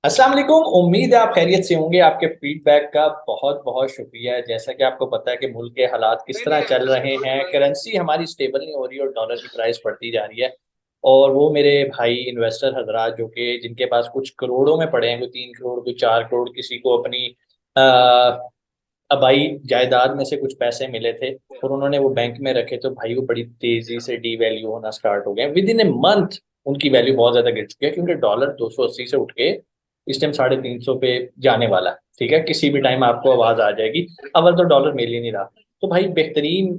अस्सलाम वालेकुम। उम्मीद है आप खैरियत से होंगे। आपके फीडबैक का बहुत बहुत शुक्रिया। जैसा कि आपको पता है कि मुल्क के हालात किस तरह चल रहे हैं, करेंसी हमारी स्टेबल नहीं हो रही और डॉलर की प्राइस बढ़ती जा रही है। और वो मेरे भाई इन्वेस्टर हजरात जो कि जिनके पास कुछ करोड़ों में पड़े हैं, कोई 3 करोड़, कोई 4 करोड़, किसी को अपनी आबाई जायदाद में से कुछ पैसे मिले थे और उन्होंने वो बैंक में रखे, तो भाई वो बड़ी तेजी से डीवैल्यू होना स्टार्ट हो गए। विद इन ए मंथ उनकी वैल्यू बहुत ज्यादा गिर चुकी है, क्योंकि डॉलर 280 से उठ के इस टाइम 350 पे जाने वाला है। ठीक है, किसी भी टाइम आपको आवाज आ जाएगी। अव्वल तो डॉलर मिल ही नहीं रहा। तो भाई बेहतरीन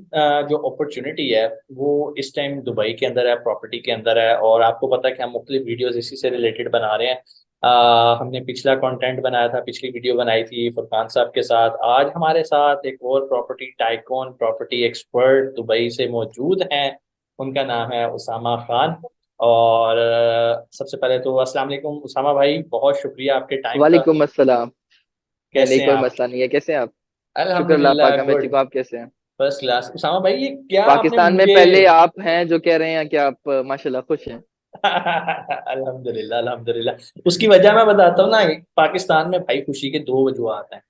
जो अपॉर्चुनिटी है वो इस टाइम दुबई के अंदर है, प्रॉपर्टी के अंदर है। और आपको पता है कि हम मुख्तलिफ वीडियोस इसी से रिलेटेड बना रहे हैं। हमने पिछला कंटेंट बनाया था, पिछली वीडियो बनाई थी फुरकान साहब के साथ। आज हमारे साथ एक और property tycoon, property expert Dubai से मौजूद हैं। उनका नाम है उसामा खान। और सबसे पहले तो अस्सलाम वालेकुम उसामा भाई, बहुत शुक्रिया आपके टाइम का। वालेकुम अस्सलाम। नहीं, कैसे हैं कोई आप? मसला नहीं है। कैसे हैं आप? शुक्र अल्लाह अल्हम्दुलिल्लाह, पाक का, मैं ठीक गुड। हूँ। आप कैसे हैं? First class. उसामा भाई, ये क्या आपने पाकिस्तान में मुझे पहले आप हैं जो कह रहे हैं कि आप माशाल्लाह खुश हैं। अल्हम्दुलिल्लाह, अल्हम्दुलिल्लाह। उसकी वजह मैं बताता हूँ ना। पाकिस्तान में भाई खुशी के दो वजूहत हैं।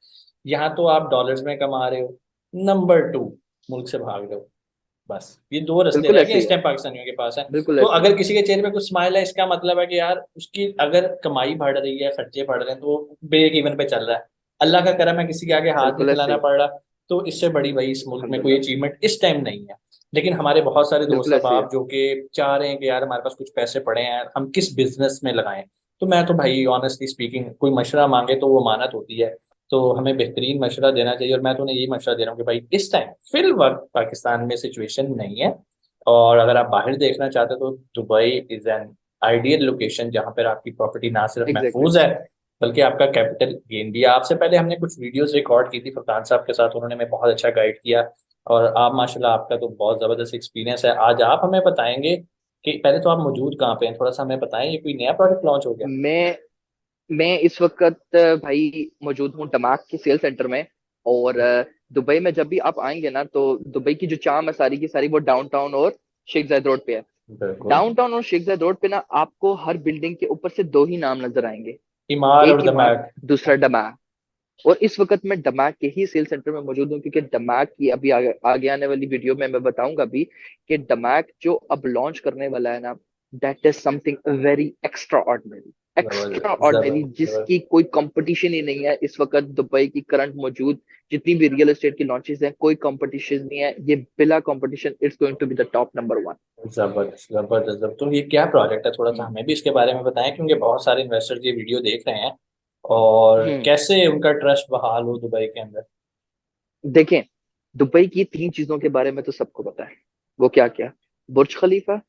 यहाँ तो आप डॉलर्स में कमा रहे हो। नंबर टू, मुल्क से भाग रहे हो। बस ये दो रास्ते बिल्कुल रह गए ऐसे ही इस है। टाइम पाकिस्तानियों के पास है। बिल्कुल तो ऐसे ही अगर है। किसी के चेहरे पे कुछ स्माइल है, इसका मतलब है कि यार उसकी अगर कमाई बढ़ रही है, खर्चे बढ़ रहे हैं, तो वो ब्रेक इवन पे चल रहा है। अल्लाह का करम है, किसी के आगे हाथ नहीं बिल्कुल ऐसे फैलाना ही है। पड़ रहा। तो इससे बड़ी भाई इस मुल्क में कोई अल्हम्दुलिल्लाह। अचीवमेंट इस टाइम नहीं है। लेकिन हमारे बहुत सारे दोस्त बिल्कुल ऐसे ही है। अहबाब जो कि चाह रहे हैं कि यार हमारे पास कुछ पैसे पड़े हैं, हम किस बिजनेस में लगाएं। तो मैं तो भाई ऑनेस्टली स्पीकिंग, कोई मशवरा मांगे तो वो मानत होती है। तो हमें बेहतरीन मशवरा देना चाहिए, और मैं तो उन्हें यही मशवरा दे रहा हूँ कि भाई इस टाइम फिल वक्त पाकिस्तान में सिचुएशन नहीं है। और अगर आप बाहर देखना चाहते हो तो Dubai is an ideal location, जहां पर आपकी प्रॉपर्टी ना सिर्फ एग्जैक्टली। महफूज है बल्कि आपका कैपिटल गेन भी है। आपसे पहले हमने कुछ वीडियोस रिकॉर्ड की थी फरहान साहब के साथ, उन्होंने हमें बहुत अच्छा गाइड किया। और आप माशाल्लाह, आपका तो बहुत ज़बरदस्त एक्सपीरियंस है। आज आप हमें बताएंगे कि पहले तो आप मौजूद कहाँ पे हैं, थोड़ा सा हमें बताएं। ये कोई नया प्रोडक्ट लॉन्च हो गया? मैं मैं इस वक्त भाई मौजूद हूँ दमाक के सेल सेंटर में। और दुबई में जब भी आप आएंगे ना, तो दुबई की जो चाम है सारी की सारी वो डाउनटाउन और शेख जायद रोड पे है। बिल्कुल। डाउनटाउन और शेख जायद रोड पे ना आपको हर बिल्डिंग के ऊपर से दो ही नाम नजर आएंगे। ईमार और एक इमारत, दमाग। दूसरा डमाक। और इस वक्त मैं डमाक के ही सेल सेंटर में मौजूद हूँ, क्योंकि डमाक की अभी आगे आने वाली वीडियो में मैं बताऊंगा भी कि डमाक जो अब लॉन्च करने वाला है ना, that is something very extra ordinary. Extra जबरदस्त, ऑर्डिनरी, जबरदस्त। जिसकी कोई कंपटीशन ही नहीं है इस वक्त दुबई की करंट मौजूद जितनी भी रियल एस्टेट की लॉन्चेस हैं, कोई कंपटीशन नहीं है। ये बिला competition it's going to be the top number one. जबरदस्त, जबरदस्त, जबरदस्त। तो ये क्या प्रोजेक्ट है, थोड़ा सा हमें भी इसके बारे में बताएं, क्योंकि बहुत सारे इन्वेस्टर्स ये वीडियो देख रहे हैं। और हम्म। कैसे उनका ट्रस्ट बहाल हो दुबई के अंदर। देखें, दुबई की तीन चीजों के बारे में तो सबको पता है। वो क्या क्या? बुर्ज खलीफा,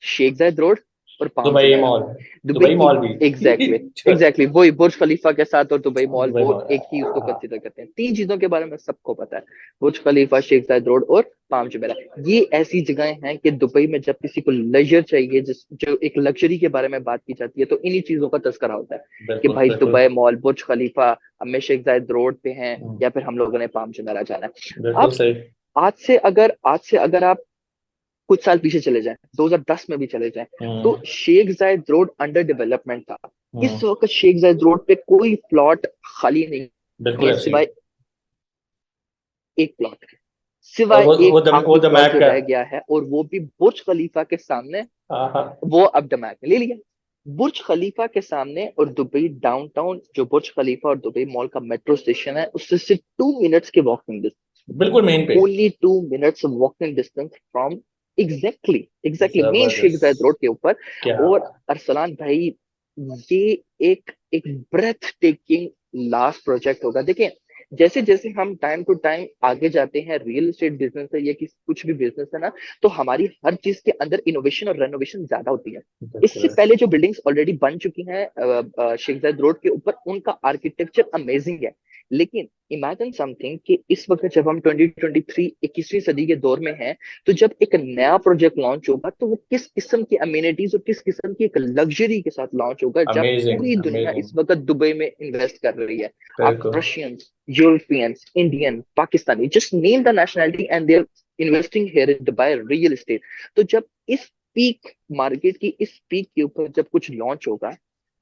शेख जायद रोड और palm Dubai Jumeirah. Mall. Dubai Dubai की मॉल भी। एग्जैक्टली एग्जैक्टली वही बुर्ज खलीफा के साथ, और दुबई मॉल दुबई वो मॉल। एक ही उसको हाँ। कंसीडर करते हैं। तीन चीजों के बारे में सबको पता है। बुर्ज खलीफा, शेख जायद रोड और पाम जुमेरा। ये ऐसी जगहें हैं कि दुबई में जब किसी को लेजर चाहिए, जिस जो एक लग्जरी के बारे में बात की जाती है, तो इन्हीं चीजों का तस्करा होता है कि बिल्कुल, भाई बिल्कुल। दुबई मॉल, बुर्ज खलीफा, अब मैं शेख जायद रोड पे हैं, हम्म, या फिर हम लोगों ने पाम जुमेरा जाना है। बिल्कुल अब सही। आज से अगर आप कुछ साल पीछे चले जाएं, 2010 में भी चले जाएं, तो हम्म, Sheikh Zayed road under development था। हम्म। इस वक्त शेख जायद रोड पे कोई प्लॉट खाली नहीं बिल्कुल है, ऐसे ही। सिवाय एक प्लॉट, और सिवाय वो एक वो आखिरी प्लॉट दमैक जो का रह है। गया है, और वो भी बुर्ज खलीफा के सामने। हाँ, हाँ। वो अब दमाक में ले लिया। बुर्ज खलीफा के सामने, और दुबई डाउनटाउन जो बुर्ज खलीफा और दुबई मॉल का मेट्रो स्टेशन है, उससे सिर्फ 2 मिनट्स के वॉकिंग डिस्टेंस। बिल्कुल मेन पे। Only 2 minutes walking distance from exactly exactly main Sheikh Zayed road जबरदस्त। के ऊपर। क्या और बात। अरसलान भाई, ये एक एक ब्रेथ टेकिंग लास्ट प्रोजेक्ट होगा। देखें, जैसे जैसे हम टाइम टू टाइम आगे जाते हैं, रियल एस्टेट बिजनेस है या किसी कुछ भी बिजनेस है ना, तो हमारी हर चीज के अंदर इनोवेशन और रेनोवेशन ज्यादा होती है। इससे बिल्कुल। पहले जो बिल्डिंग्स ऑलरेडी बन चुकी हैं शेख जायद रोड के ऊपर, उनका आर्किटेक्चर अमेजिंग है। लेकिन इमेजिन समथिंग कि इस वक्त जब हम 2023 21वीं सदी के दौर में हैं, तो जब एक नया प्रोजेक्ट लॉन्च होगा, तो वो किस किस्म की अमेनिटीज और किस किस्म की एक लग्जरी के साथ लॉन्च होगा, जब अमेजिंग, पूरी दुनिया अमेजिंग। इस वक्त दुबई में इन्वेस्ट कर रही है। आप बिल्कुल। Russians, Europeans, Indian, Pakistani, just name the nationality and they are investing here in Dubai real estate. तो जब इस पीक मार्केट की इस पीक के ऊपर जब कुछ लॉन्च होगा,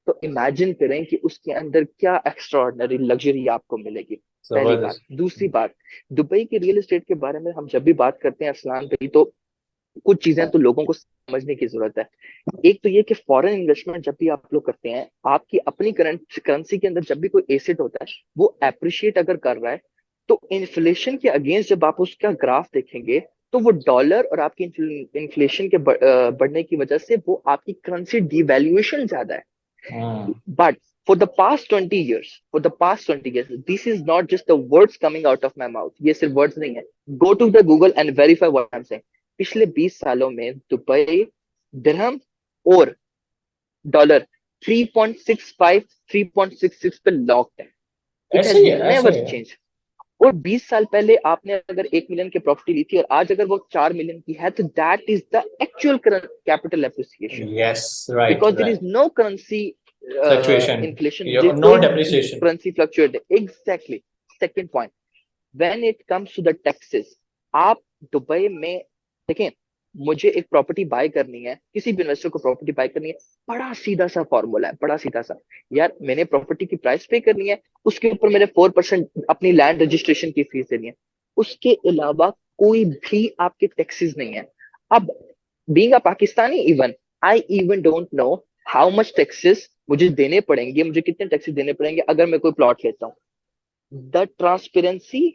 तो इमेजिन करें कि उसके अंदर क्या एक्स्ट्राऑर्डिनरी लग्जरी आपको मिलेगी। पहली बात। जबरदस्त। दूसरी बात, दुबई के रियल एस्टेट के बारे में हम जब भी बात करते हैं अरसलान भाई, तो कुछ चीजें तो लोगों को समझने की जरूरत है। एक तो ये कि फॉरेन इन्वेस्टमेंट जब भी आप लोग करते हैं, आपकी अपनी करंट करेंसी के अंदर जब भी कोई एसेट होता है वो अप्रिशिएट अगर कर रहा है, तो इन्फ्लेशन के अगेंस्ट जब आप उसका ग्राफ देखेंगे, तो वो डॉलर और आपकी इन्फ्लेशन के बढ़ने की वजह से वो आपकी करेंसी डिवैल्यूएशन ज्यादा है। हम्म। But for the past 20 years, this is not just the words coming out of my mouth. ये सिर्फ words नहीं है. Go to the Google and verify what I'm saying. पिछले 20 सालों में दुबई दिरहम और डॉलर 3.65 3.66 पे लॉक्ड है. इट ऐसे हैज ही है, ऐसे नेवर ही है। चेंज. और 20 साल पहले आपने अगर 1 मिलियन की प्रॉपर्टी ली थी और आज अगर वो 4 मिलियन की है, तो that is the actual capital appreciation. Yes, right Because there right. is no currency fluctuation, inflation. No कोई depreciation. currency fluctuate. Exactly. Second point, when it comes to the taxes, आप दुबई में देखें, मुझे एक property bye करनी है, किसी भी इन्वेस्टर को प्रॉपर्टी बाय करनी है, बड़ा सीधा सा फॉर्मूला है, बड़ा सीधा सा. यार मैंने प्रॉपर्टी की प्राइस पे करनी है, उसके ऊपर मेरे 4% अपनी लैंड रजिस्ट्रेशन की फीस देनी है, उसके अलावा कोई भी आपके टैक्सेस नहीं है. अब being a Pakistani, even I even don't know how much taxes मुझे देने पड़ेंगे, मुझे कितने टैक्सेस देने पड़ेंगे अगर मैं कोई प्लॉट लेता हूँ. The transparency,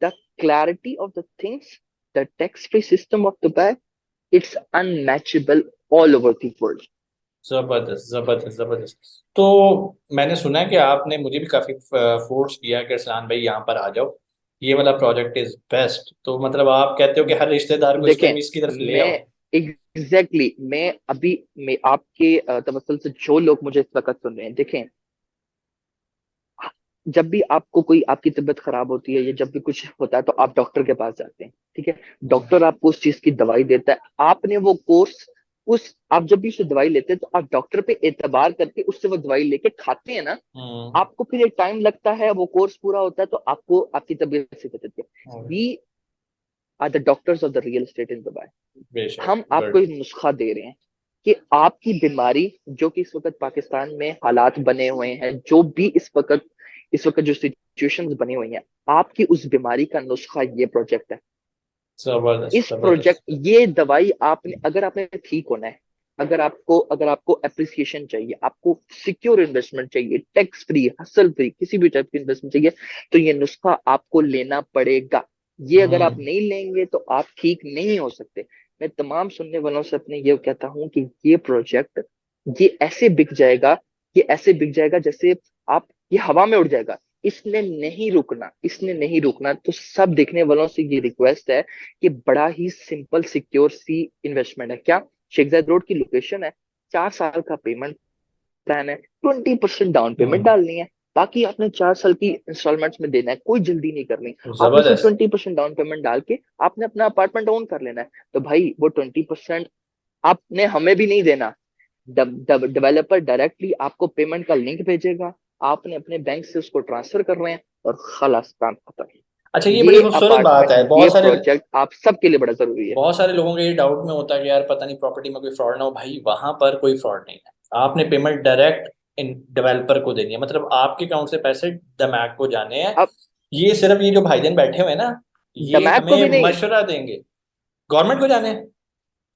the clarity of the things, the tax-free system of Dubai, it's unmatchable all over the world. जबरदस्त जबरदस्त जबरदस्त। तो मैंने सुना है कि आपने मुझे भी काफी फोर्स किया कि अरसलान भाई यहाँ पर आ जाओ, ये वाला प्रोजेक्ट इज बेस्ट। तो मतलब आप कहते हो कि हर रिश्तेदार को इस देखें, टाइम इसकी तरफ ले आओ। मैं एग्जैक्टली exactly, मैं अभी मैं आपके तवज्जुह से जो लोग मुझे इस वक्त सुन रहे हैं, देखें, जब भी आपको कोई आपकी तबीयत खराब होती है या जब भी कुछ होता है तो आप डॉक्टर के पास जाते हैं, ठीक है. डॉक्टर आपको उस चीज की दवाई देता है, आपने वो कोर्स, उस आप जब भी उसे दवाई लेते हैं तो आप डॉक्टर पे एतबार करके उससे वो दवाई लेके खाते हैं ना. हम्म। आपको फिर एक टाइम लगता है, वो कोर्स पूरा होता है तो आपको आपकी तबीयत से बचती है. We are the doctors of the real estate in Dubai. बेशक, हम आपको गुड। एक नुस्खा दे रहे हैं कि आपकी बीमारी, जो कि इस वक्त पाकिस्तान में हालात बने हुए हैं, जो भी इस वक्त जो सिचुएशंस बनी हुई हैं, आपकी उस बीमारी का नुस्खा ये प्रोजेक्ट है. जबरदस्त इस प्रोजेक्ट, जबरदस्त। ये दवाई आपने, अगर आपने ठीक होना है, अगर आपको अप्रिसिएशन चाहिए, आपको सिक्योर इन्वेस्टमेंट चाहिए, टैक्स फ्री, हसल फ्री, किसी भी टाइप की इन्वेस्टमेंट चाहिए, तो ये नुस्खा आपको लेना पड़ेगा. ये अगर आप हम्म। नहीं लेंगे तो आप ठीक नहीं हो सकते. मैं तमाम सुनने वालों से अपने ये कहता हूं कि ये प्रोजेक्ट, ये ऐसे बिक जाएगा, ये ऐसे बिक जाएगा जैसे आप, ये हवा में उड़ जाएगा. इसने नहीं रुकना, इसने नहीं रुकना. तो सब देखने वालों से ये रिक्वेस्ट है कि बड़ा ही सिंपल सिक्योर सी इन्वेस्टमेंट है. क्या? शेख जायद रोड की लोकेशन है, 4 साल का पेमेंट प्लान है, 20% डाउन पेमेंट हम्म। डालनी है, बाकी आपने 4 साल की इंस्टॉलमेंट्स में देना है, कोई जल्दी नहीं करनी. आपने सिर्फ जबरदस्त। 20% डाउन पेमेंट डाल के आपने अपना अपार्टमेंट ओन कर लेना है. तो भाई वो 20% आपने हमें भी नहीं देना. डेवलपर डायरेक्टली आपको पेमेंट का लिंक भेजेगा, आपने अपने बैंक से उसको ट्रांसफर कर रहे हैं और खलास, काम खत्म. अच्छा, ये बड़ी ये खूबसूरत बात अपार्टमेंट, है। ये प्रोजेक्ट आप सबके लिए बड़ा जरूरी है. बहुत सारे लोगों के ये डाउट में होता है कि यार पता नहीं प्रॉपर्टी में कोई फ्रॉड ना हो। भाई वहां पर कोई फ्रॉड नहीं है। आपने पेमेंट डायरेक्ट इन डेवलपर को देनी है, मतलब आपके अकाउंट से पैसे दमैक को जाने हैं। अब ये सिर्फ ये जो भाईजान बैठे हुए हैं ना, ये दमैक को भी हमें नहीं. मशवरा देंगे, गवर्नमेंट को जाने हैं।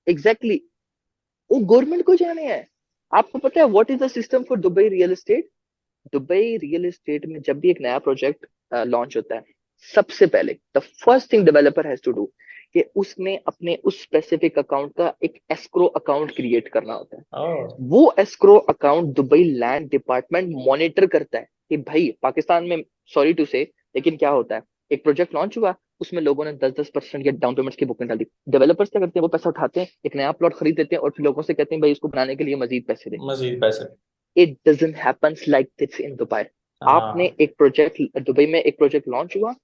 एग्जैक्टली exactly, वो गवर्नमेंट को जाने हैं. आपको पता है what is the system for Dubai real estate? Dubai real estate में जब भी एक नया प्रोजेक्ट लॉन्च होता है, सबसे पहले the first thing developer has to do कि उसने अपने उस स्पेसिफिक अकाउंट का एक एस्क्रो अकाउंट क्रिएट करना होता है. ओह। वो escrow account Dubai land department monitor करता है कि भाई पाकिस्तान में, सॉरी टू से, लेकिन क्या होता है, एक प्रोजेक्ट लॉन्च हुआ, उसमें लोगों ने 10-10% या डाउन पेमेंट्स की बुकिंग डाल दी. डेवलपर्स क्या करते हैं, वो पैसा उठाते हैं, एक नया प्लॉट खरीद देते हैं और फिर लोगों से कहते हैं भाई इसको बनाने के लिए मजीद पैसे दें. मजीद पैसे। It doesn't happens like this in Dubai. आपने हाँ। एक प्रोजेक्ट, दुबई में एक प्रोजेक्ट लॉन्च हुआ,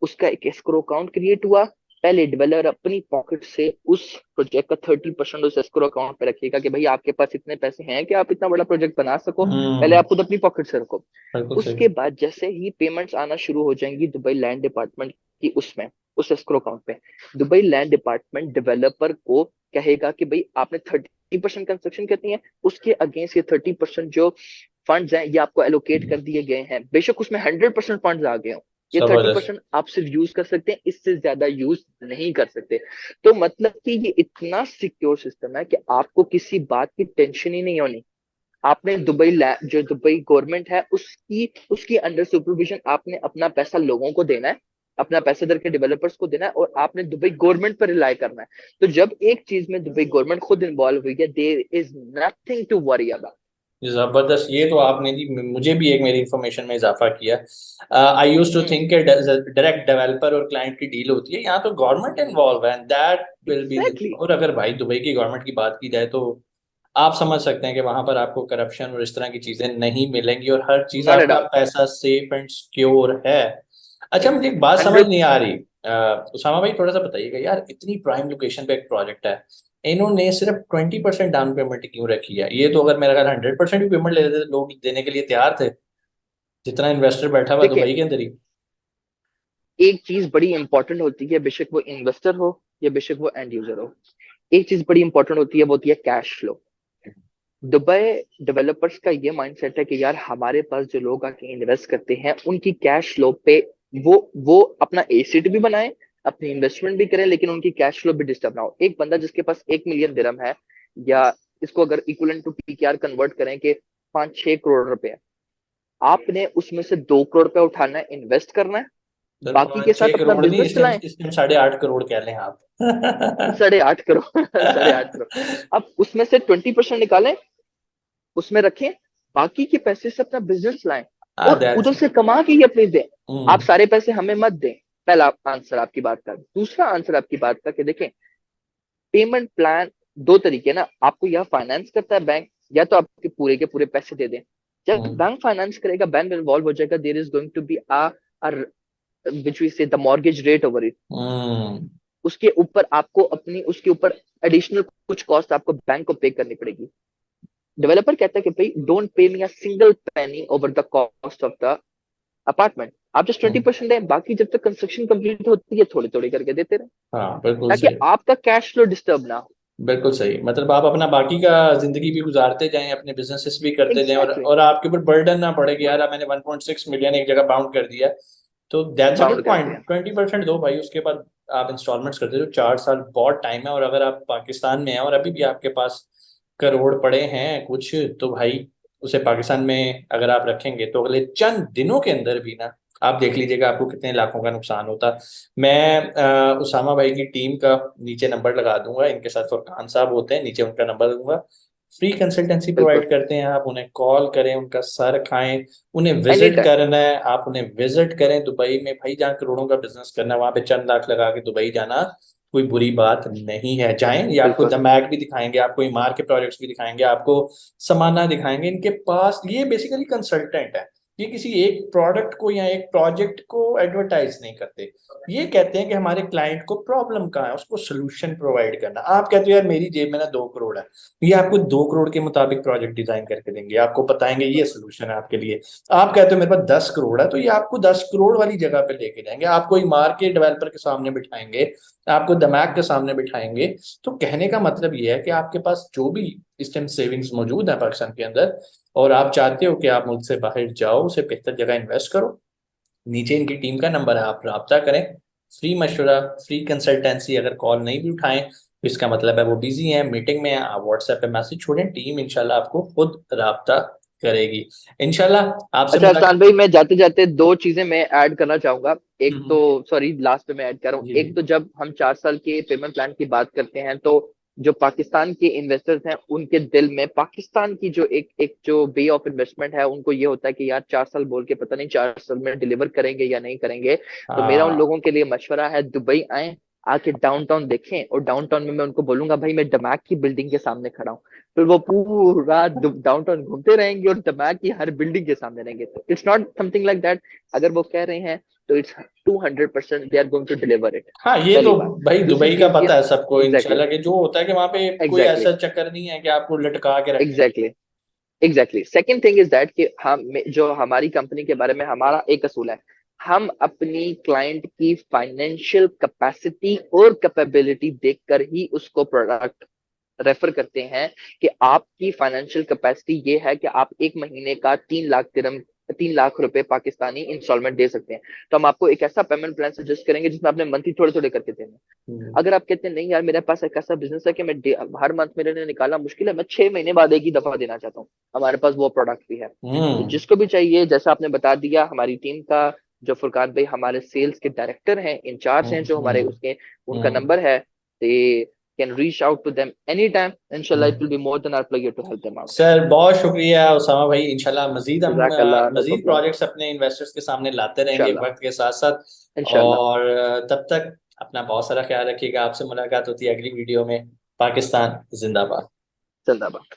उसका एक एस्क्रो अकाउंट क्रिएट हुआ, पहले डेवलपर अपनी पॉकेट से उस प्रोजेक्ट का 30% उस एस्क्रो अकाउंट पे रखिएगा कि भाई आपके पास इतने पैसे हैं कि आप इतना बड़ा प्रोजेक्ट बना सको, पहले हम्म। आप खुद अपनी पॉकेट से रखो. बिल्कुल सही। उसके बाद जैसे ही पेमेंट्स आना शुरू हो जाएंगी दुबई लैंड डिपार्टमेंट की, उसमें उस एस्क्रो अकाउंट पे दुबई लैंड डिपार्टमेंट डेवलपर को कहेगा कि भाई आपने 30% कंस्ट्रक्शन करनी है, उसके अगेंस्ट ये 30% जो फंड्स हैं ये आपको एलोकेट कर दिए गए हैं। बेशक उसमें 100% फंड्स आ गए हो, ये थर्टी जबरदस्त। परसेंट आप सिर्फ यूज कर सकते हैं, इससे ज्यादा यूज नहीं कर सकते। तो मतलब कि ये इतना सिक्योर सिस्टम है कि आपको किसी बात की टेंशन ही नहीं होनी। आपने दुबई जो दुबई गवर्नमेंट है उसकी उसकी अंडर सुपरविजन आपने अपना पैसा लोगों को देना है, अपना पैसा दर के डेवलपर्स को देना है, और आपने दुबई गवर्नमेंट पर रिलाई करना है। तो जब एक चीज में दुबई गवर्नमेंट खुद इन्वॉल्व हुई है, there is nothing to worry about. जबरदस्त, ये तो आपने जी मुझे भी एक मेरी इंफॉर्मेशन में इजाफा किया। I used to think direct developer और क्लाइंट की डील होती है, यहाँ तो गवर्नमेंट इन्वॉल्व है, दैट विल बी। एग्जैक्टली। और अगर भाई दुबई की गवर्नमेंट की बात की जाए तो आप समझ सकते हैं कि वहां पर आपको करप्शन और इस तरह की चीजें नहीं मिलेंगी और हर चीज नॉट एट आपका ऑल। पैसा सेफ एंड सिक्योर है। अच्छा, मुझे एक बात समझ 100। नहीं आ रही, उसामा भाई थोड़ा सा बताइएगा यार, इतनी प्राइम लोकेशन पे एक प्रोजेक्ट है, इन्होंने सिर्फ 20% डाउन पेमेंट क्यों रखी है? ये तो अगर मेरा ख्याल 100% भी पेमेंट ले लेते तो लोग देने के लिए तैयार थे, जितना इन्वेस्टर बैठा हुआ है देखिए, दुबई के अंदर ही। एक चीज बड़ी इंपॉर्टेंट होती है, बेशक वो इन्वेस्टर हो या बेशक वो एंड यूजर हो, एक चीज बड़ी इंपॉर्टेंट होती है, वो होती है कैश फ्लो। दुबई डेवलपर्स का ये माइंडसेट है कि यार हमारे पास जो लोग आके इन्वेस्ट करते हैं उनकी कैश फ्लो पे वो अपना एसेट भी बनाए, अपनी इन्वेस्टमेंट भी करें, लेकिन उनकी कैश फ्लो भी डिस्टर्ब ना हो। एक बंदा जिसके पास 1 मिलियन दिरहम है, या इसको अगर इक्वलेंट टू पीकेआर कन्वर्ट करें कि 5-6 करोड़ रुपए है, आपने उसमें से 2 करोड़ रुपए उठाना है, इन्वेस्ट करना है, सर बाकी के पाँच छह साथ अपना करोड़ नहीं, बिजनेस चलाएं। इस टाइम 8.5 करोड़ कह लें आप। 8.5 करोड़ 8.5 करोड़। अब उसमें से 20% निकालें, उसमें रखें, बाकी के पैसे से अपना बिजनेस चलाएं, और दैट्स। उधर से कमा के ही अपने दें। आप हम्म। सारे पैसे हमें मत दें। पहला आंसर आपकी बात का। दूसरा आंसर आपकी बात का कि देखें, पेमेंट प्लान दो तरीके ना, आपको या फाइनेंस करता है बैंक, या तो आपके पूरे के पूरे पैसे दे दें। जब हम्म। बैंक फाइनेंस करेगा, बैंक इन्वॉल्व हो जाएगा, there is going to be a which we say the mortgage rate over it. Hmm. उसके ऊपर आपको अपनी उसके ऊपर एडिशनल कुछ कॉस्ट आपको बैंक को पे करनी पड़ेगी। डेवलपर कहता है कि भाई don't pay me a single penny over the cost of the apartment, आप जस्ट ट्वेंटी हम्म। परसेंट दें, बाकी जब तक कंस्ट्रक्शन कंप्लीट होती है थोड़ी थोड़ी करके देते रहे, हाँ बिल्कुल ताकि सही। आपका कैश फ्लो डिस्टर्ब ना हो। बिल्कुल सही, मतलब आप अपना बाकी का जिंदगी भी गुजारते जाएं, अपने बिजनेसेस भी करते जाएं, एग्जैक्टली। और आपके ऊपर बर्डन ना पड़े कि यार मैंने 1.6 मिलियन एक जगह बाउंड कर दिया। तो दैट्स अ गुड बाउंड कर पॉइंट, दिया। 20% दो भाई, उसके बाद आप इंस्टॉलमेंट्स करते हो। 4 साल बहुत टाइम है, और अगर आप पाकिस्तान में हैं और अभी भी आपके पास करोड़ पड़े हैं कुछ, तो भाई उसे पाकिस्तान में अगर आप रखेंगे तो अगले चंद दिनों के अंदर भी ना, आप देख लीजिएगा आपको कितने लाखों का नुकसान होता। मैं उसामा भाई की टीम का नीचे नंबर लगा दूंगा, इनके साथ फरकान साहब होते हैं, नीचे उनका नंबर दूंगा। फ्री कंसल्टेंसी बिल्कुल। प्रोवाइड करते हैं, आप उन्हें कॉल करें, उनका सर खाएं, उन्हें एनी विजिट टाइम। करना है आप उन्हें विजिट करें दुबई में भाई, जहाँ करोड़ों का बिजनेस करना है वहां पे चंद लाख लगा के दुबई जाना कोई बुरी बात नहीं है। जाएं, ये आपको बिल्कुल। दमैक भी दिखाएंगे, आपको इमार के प्रोजेक्ट्स भी दिखाएंगे, आपको समाना दिखाएंगे। इनके पास ये बेसिकली कंसल्टेंट है, ये किसी एक प्रोडक्ट को या एक प्रोजेक्ट को एडवर्टाइज नहीं करते। ये कहते हैं कि हमारे क्लाइंट को प्रॉब्लम कहाँ है, उसको सोल्यूशन प्रोवाइड करना। आप कहते हो यार मेरी जेब में ना 2 करोड़ है, ये आपको 2 करोड़ के मुताबिक प्रोजेक्ट डिजाइन करके देंगे, आपको बताएंगे ये सोल्यूशन है आपके लिए। आप कहते हो मेरे पास 10 करोड़ है, तो ये आपको 10 करोड़ वाली जगह पे लेके जाएंगे, आपको इमार के डेवलपर के सामने बिठाएंगे, आपको दमैक के सामने बिठाएंगे। तो कहने का मतलब ये है कि आपके पास जो भी इस टाइम सेविंग्स मौजूद है पाकिस्तान के अंदर, और आप चाहते हो कि आप मुल्क से बाहर जाओ, उसे बेहतर जगह इन्वेस्ट करो, नीचे इनकी टीम का नंबर है, आप राब्ता करें। फ्री मशवरा, फ्री कंसल्टेंसी। अगर कॉल नहीं भी उठाएं तो इसका मतलब है वो बिजी हैं, मीटिंग में हैं, आप व्हाट्सएप पे मैसेज छोड़ें, टीम इंशाल्लाह आपको खुद राब्ता करेगी। इंशाल्लाह आपसे अच्छा मुलाकात। अफसान भाई, मैं जाते जाते दो चीजें मैं ऐड करना चाहूंगा। एक तो, हम्म। सॉरी लास्ट में मैं ऐड कर रहा हूँ। जी जी। एक तो जब हम 4 साल के पेमेंट प्लान की बात करते हैं, तो जो पाकिस्तान के इन्वेस्टर्स हैं उनके दिल में पाकिस्तान की जो एक एक जो वे ऑफ इन्वेस्टमेंट है, उनको ये होता है कि यार 4 साल बोल के पता नहीं 4 साल में डिलीवर करेंगे या नहीं करेंगे। तो मेरा उन हाँ। लोगों के लिए मशवरा है, दुबई आए, आके डाउनटाउन देखें, और डाउनटाउन में मैं उनको बोलूंगा भाई मैं डमैक की बिल्डिंग के सामने खड़ा हूँ। फिर वो पूरा डाउनटाउन घूमते रहेंगे और दिमाग की हर बिल्डिंग के सामने रहेंगे। तो it's not something like that. अगर वो कह रहे हैं तो it's 200% they are going to deliver it. हाँ, ये पहली तो बात। भाई दूसरी दुबई का चीज ये, पता है सबको एग्जैक्टली इंशाल्लाह, कि जो होता है कि वहां पे कोई एग्जैक्टली ऐसा चक्कर नहीं है कि आपको लटका के रखें। Exactly exactly. Second thing is that कि हम जो हमारी कंपनी के बारे में हमारा एक असूल है, हम अपनी क्लाइंट की फाइनेंशियल कैपेसिटी और कैपेबिलिटी देखकर ही उसको प्रोडक्ट रेफर करते हैं कि आपकी फाइनेंशियल कैपेसिटी ये है कि आप एक महीने का 3 लाख दिरहम, 3 लाख रुपए पाकिस्तानी इंस्टॉलमेंट दे सकते हैं, तो हम आपको एक ऐसा पेमेंट प्लान सजेस्ट करेंगे जिसमें आपने मंथली थोड़े थोड़े करके देने। हम्म, अगर आप कहते हैं नहीं यार मेरे पास एक ऐसा बिजनेस है कि मैं हर मंथ मेरे लिए निकालना मुश्किल है, मैं 6 महीने बाद एक ही दफा देना चाहता हूँ, हमारे पास वो प्रोडक्ट भी है। तो हम्म, जिसको भी चाहिए, जैसा आपने बता दिया, हमारी टीम का जो फुरकान भाई हमारे सेल्स के डायरेक्टर हैं, इंचार्ज हैं, जो हमारे हम्म, उसके, उनका हम्म, नंबर है, they can reach out to them any time. इंशाल्लाह it hmm. Will be more than our pleasure to help them out. Sir बहुत शुक्रिया उसामा भाई, इंशाल्लाह मजीद हम जज़ाकल्लाह, नो मजीद प्रॉब्लम। प्रोजेक्ट्स अपने इन्वेस्टर्स के सामने लाते रहेंगे इंशाल्लाह। वक्त के साथ साथ। इंशाल्लाह। और तब तक अपना बहुत सारा ख्याल रखिएगा। आपसे मुलाकात होती है अगली वीडियो में। पाकिस्तान जिंदाबाद। जिंदाबाद।